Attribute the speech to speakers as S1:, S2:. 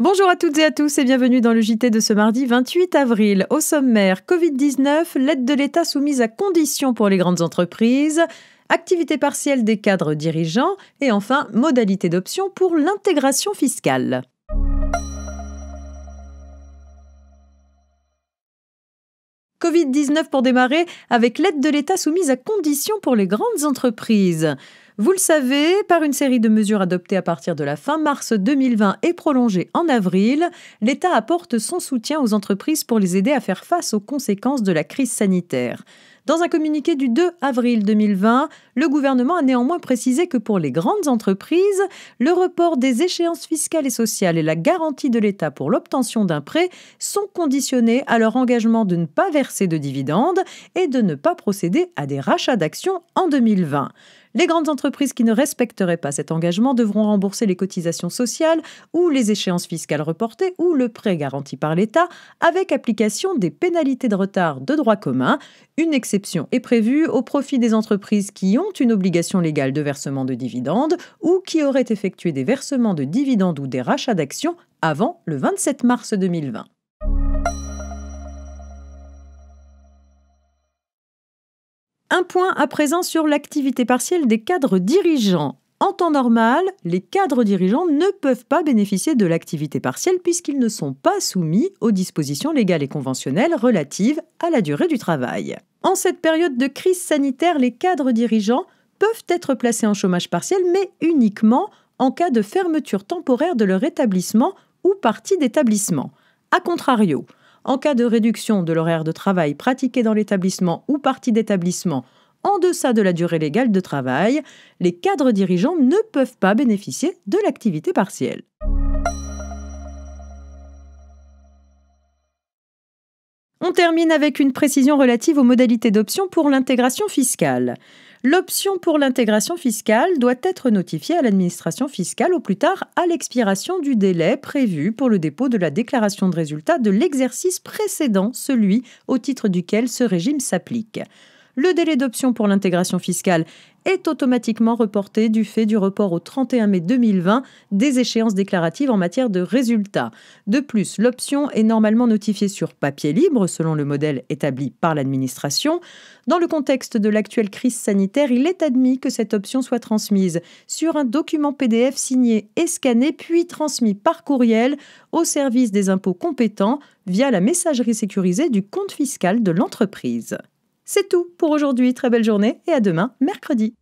S1: Bonjour à toutes et à tous et bienvenue dans le JT de ce mardi 28 avril. Au sommaire, Covid-19, l'aide de l'État soumise à conditions pour les grandes entreprises, activité partielle des cadres dirigeants et enfin, modalité d'option pour l'intégration fiscale. Covid-19 pour démarrer, avec l'aide de l'État soumise à conditions pour les grandes entreprises. Vous le savez, par une série de mesures adoptées à partir de la fin mars 2020 et prolongées en avril, l'État apporte son soutien aux entreprises pour les aider à faire face aux conséquences de la crise sanitaire. Dans un communiqué du 2 avril 2020, le gouvernement a néanmoins précisé que pour les grandes entreprises, le report des échéances fiscales et sociales et la garantie de l'État pour l'obtention d'un prêt sont conditionnés à leur engagement de ne pas verser de dividendes et de ne pas procéder à des rachats d'actions en 2020. Les grandes entreprises qui ne respecteraient pas cet engagement devront rembourser les cotisations sociales ou les échéances fiscales reportées ou le prêt garanti par l'État avec application des pénalités de retard de droit commun. Une exception est prévue au profit des entreprises qui ont une obligation légale de versement de dividendes ou qui auraient effectué des versements de dividendes ou des rachats d'actions avant le 27 mars 2020. Un point à présent sur l'activité partielle des cadres dirigeants. En temps normal, les cadres dirigeants ne peuvent pas bénéficier de l'activité partielle puisqu'ils ne sont pas soumis aux dispositions légales et conventionnelles relatives à la durée du travail. En cette période de crise sanitaire, les cadres dirigeants peuvent être placés en chômage partiel, mais uniquement en cas de fermeture temporaire de leur établissement ou partie d'établissement. A contrario, en cas de réduction de l'horaire de travail pratiqué dans l'établissement ou partie d'établissement en deçà de la durée légale de travail, les cadres dirigeants ne peuvent pas bénéficier de l'activité partielle. On termine avec une précision relative aux modalités d'option pour l'intégration fiscale. L'option pour l'intégration fiscale doit être notifiée à l'administration fiscale au plus tard à l'expiration du délai prévu pour le dépôt de la déclaration de résultat de l'exercice précédent, celui au titre duquel ce régime s'applique. Le délai d'option pour l'intégration fiscale est automatiquement reporté du fait du report au 31 mai 2020 des échéances déclaratives en matière de résultats. De plus, l'option est normalement notifiée sur papier libre selon le modèle établi par l'administration. Dans le contexte de l'actuelle crise sanitaire, il est admis que cette option soit transmise sur un document PDF signé et scanné puis transmis par courriel au service des impôts compétents via la messagerie sécurisée du compte fiscal de l'entreprise. C'est tout pour aujourd'hui, très belle journée et à demain, mercredi.